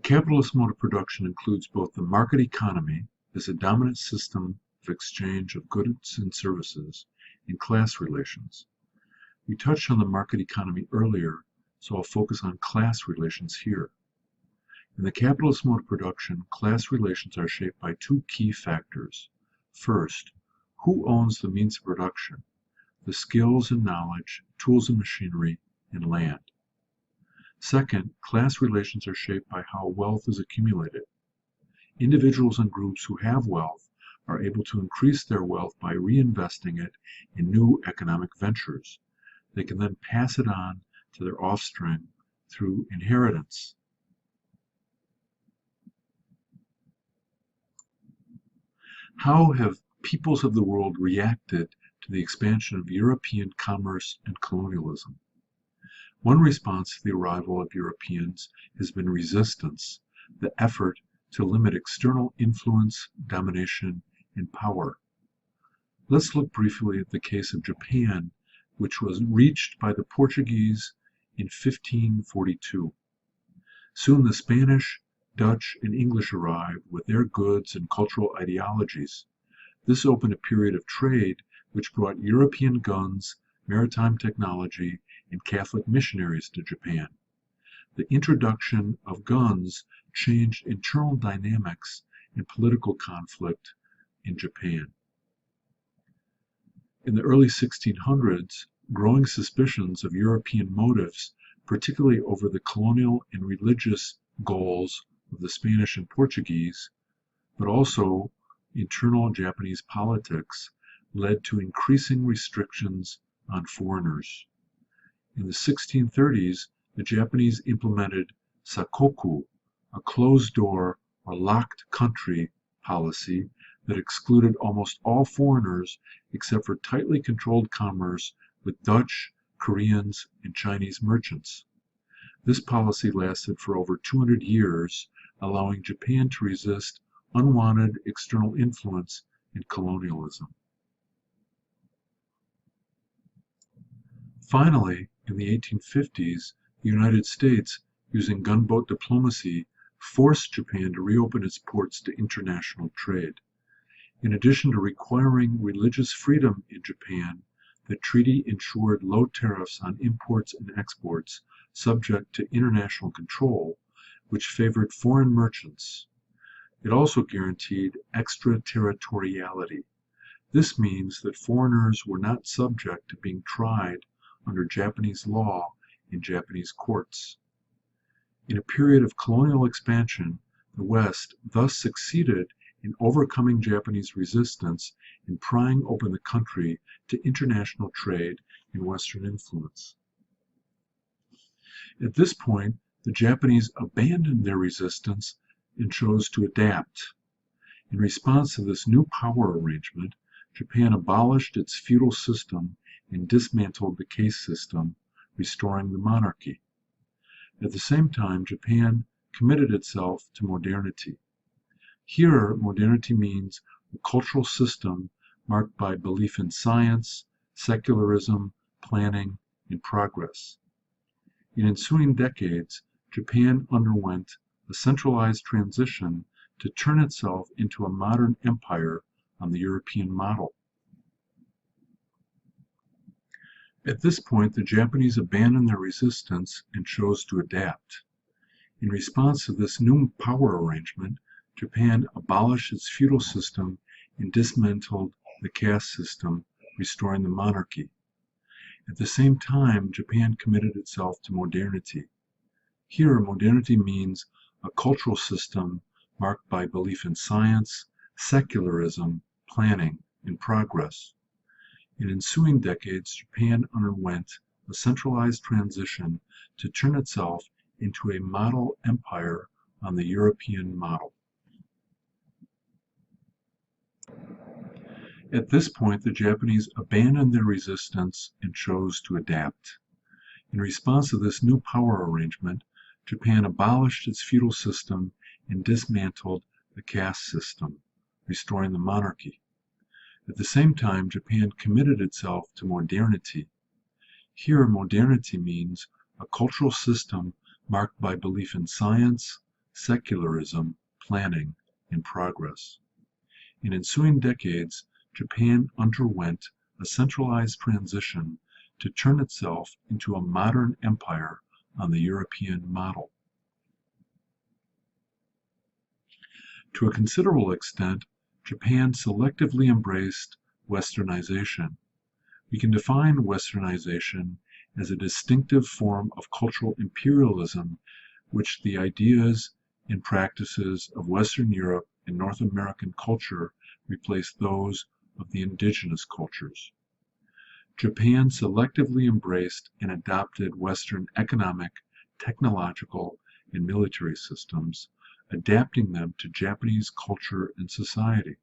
capitalist mode of production includes both the market economy as a dominant system of exchange of goods and services and class relations. We touched on the market economy earlier, so I'll focus on class relations here. In the capitalist mode of production, class relations are shaped by two key factors. First, who owns the means of production, the skills and knowledge, tools and machinery, and land. Second, class relations are shaped by how wealth is accumulated. Individuals and groups who have wealth are able to increase their wealth by reinvesting it in new economic ventures. They can then pass it on to their offspring through inheritance. How have peoples of the world reacted to the expansion of European commerce and colonialism? One response to the arrival of Europeans has been resistance, the effort to limit external influence, domination, and power. Let's look briefly at the case of Japan, which was reached by the Portuguese in 1542. Soon the Spanish, Dutch, and English arrived with their goods and cultural ideologies. This opened a period of trade which brought European guns, maritime technology, and Catholic missionaries to Japan. The introduction of guns changed internal dynamics and political conflict in Japan. In the early 1600s, growing suspicions of European motives, particularly over the colonial and religious goals of the Spanish and Portuguese, but also internal Japanese politics, led to increasing restrictions on foreigners. In the 1630s, the Japanese implemented sakoku, a closed-door or locked country policy that excluded almost all foreigners except for tightly controlled commerce with Dutch, Koreans, and Chinese merchants. This policy lasted for over 200 years, allowing Japan to resist unwanted external influence and colonialism. Finally, in the 1850s, the United States, using gunboat diplomacy, forced Japan to reopen its ports to international trade. In addition to requiring religious freedom in Japan, the treaty ensured low tariffs on imports and exports subject to international control, which favored foreign merchants. It also guaranteed extraterritoriality. This means that foreigners were not subject to being tried under Japanese law in Japanese courts. In a period of colonial expansion, the West thus succeeded in overcoming Japanese resistance and prying open the country to international trade and Western influence. At this point, the Japanese abandoned their resistance and chose to adapt. In response to this new power arrangement, Japan abolished its feudal system and dismantled the caste system, restoring the monarchy. At the same time, Japan committed itself to modernity. Here, modernity means a cultural system marked by belief in science, secularism, planning, and progress. In ensuing decades, Japan underwent a centralized transition to turn itself into a modern empire on the European model. At this point, the Japanese abandoned their resistance and chose to adapt. In response to this new power arrangement, Japan abolished its feudal system and dismantled the caste system, restoring the monarchy. At the same time, Japan committed itself to modernity. Here, modernity means a cultural system marked by belief in science, secularism, planning, and progress. In ensuing decades, Japan underwent a centralized transition to turn itself into a model empire on the European model. At this point, the Japanese abandoned their resistance and chose to adapt. In response to this new power arrangement, Japan abolished its feudal system and dismantled the caste system, restoring the monarchy. At the same time, Japan committed itself to modernity. Here, modernity means a cultural system marked by belief in science, secularism, planning, and progress. In ensuing decades, Japan underwent a centralized transition to turn itself into a modern empire on the European model. To a considerable extent, Japan selectively embraced westernization. We can define westernization as a distinctive form of cultural imperialism which the ideas and practices of Western Europe and North American culture replace those of the indigenous cultures. Japan selectively embraced and adopted Western economic, technological, and military systems, adapting them to Japanese culture and society.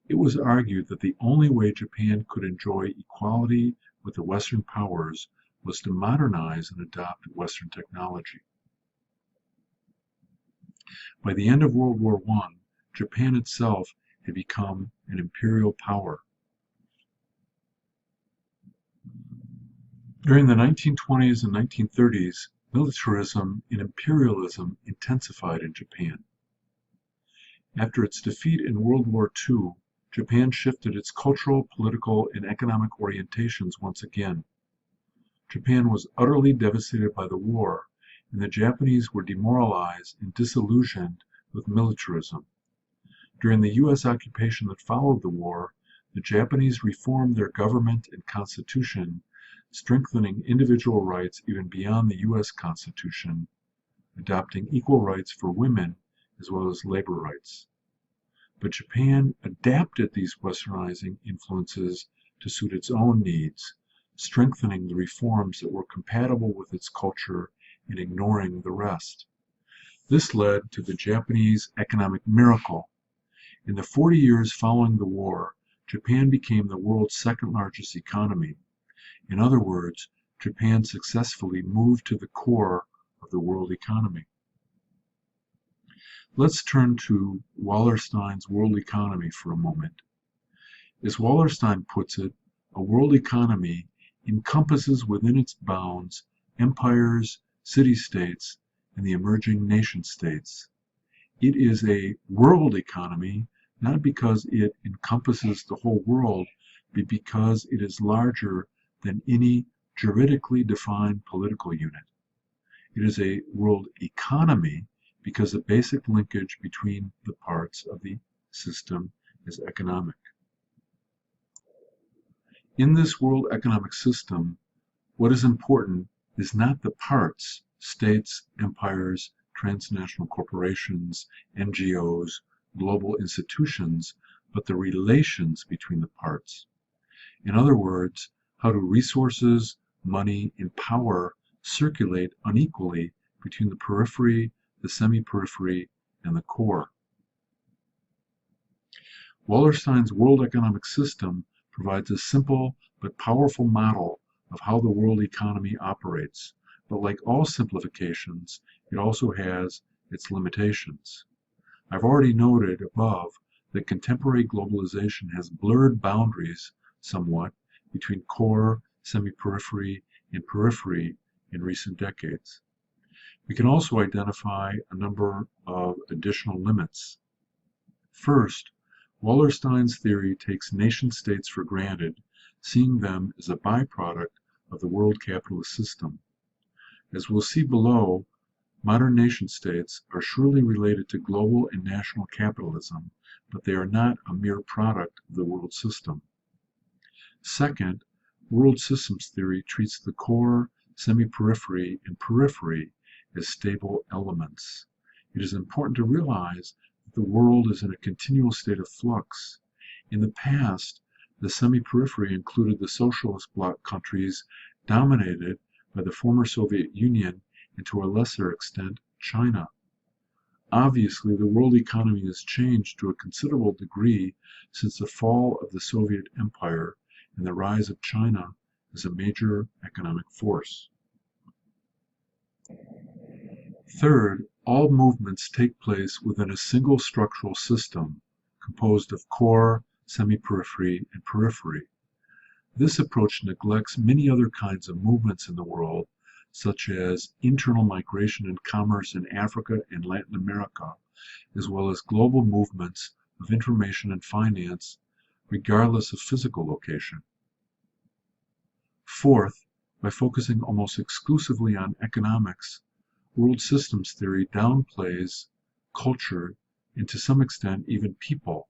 It was argued that the only way Japan could enjoy equality with the Western powers was to modernize and adopt Western technology. By the end of World War I, Japan itself had become an imperial power. During the 1920s and 1930s, militarism and imperialism intensified in Japan. After its defeat in World War II, Japan shifted its cultural, political, and economic orientations once again. Japan was utterly devastated by the war, and the Japanese were demoralized and disillusioned with militarism. During the U.S. occupation that followed the war, the Japanese reformed their government and constitution, strengthening individual rights even beyond the U.S. Constitution, adopting equal rights for women as well as labor rights. But Japan adapted these westernizing influences to suit its own needs, strengthening the reforms that were compatible with its culture and ignoring the rest. This led to the Japanese economic miracle. In the 40 years following the war, Japan became the world's second largest economy. In other words, Japan successfully moved to the core of the world economy. Let's turn to Wallerstein's world economy for a moment. As Wallerstein puts it, a world economy encompasses within its bounds empires, city-states, and the emerging nation-states. It is a world economy not because it encompasses the whole world, but because it is larger than any juridically defined political unit. It is a world economy because the basic linkage between the parts of the system is economic. In this world economic system, what is important is not the parts, states, empires, transnational corporations, NGOs, global institutions, but the relations between the parts. In other words, how do resources, money, and power circulate unequally between the periphery, the semi-periphery, and the core? Wallerstein's world economic system provides a simple but powerful model of how the world economy operates, but like all simplifications, it also has its limitations. I've already noted above that contemporary globalization has blurred boundaries somewhat between core, semi-periphery, and periphery in recent decades. We can also identify a number of additional limits. First, Wallerstein's theory takes nation-states for granted, seeing them as a byproduct of the world capitalist system. As we'll see below, modern nation-states are surely related to global and national capitalism, but they are not a mere product of the world system. Second, world systems theory treats the core, semi-periphery, and periphery as stable elements. It is important to realize that the world is in a continual state of flux. In the past, the semi-periphery included the socialist bloc countries dominated by the former Soviet Union and to a lesser extent, China. Obviously, the world economy has changed to a considerable degree since the fall of the Soviet Empire and the rise of China as a major economic force. Third, all movements take place within a single structural system composed of core, semi-periphery, and periphery. This approach neglects many other kinds of movements in the world, such as internal migration and commerce in Africa and Latin America, as well as global movements of information and finance, regardless of physical location. Fourth, by focusing almost exclusively on economics, world systems theory downplays culture and to some extent even people.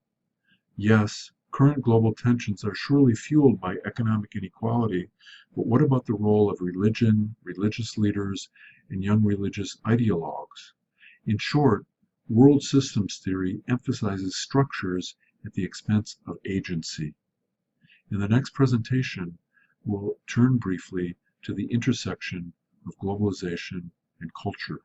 Yes, current global tensions are surely fueled by economic inequality, but what about the role of religion, religious leaders, and young religious ideologues? In short, world systems theory emphasizes structures at the expense of agency. In the next presentation, we'll turn briefly to the intersection of globalization and culture.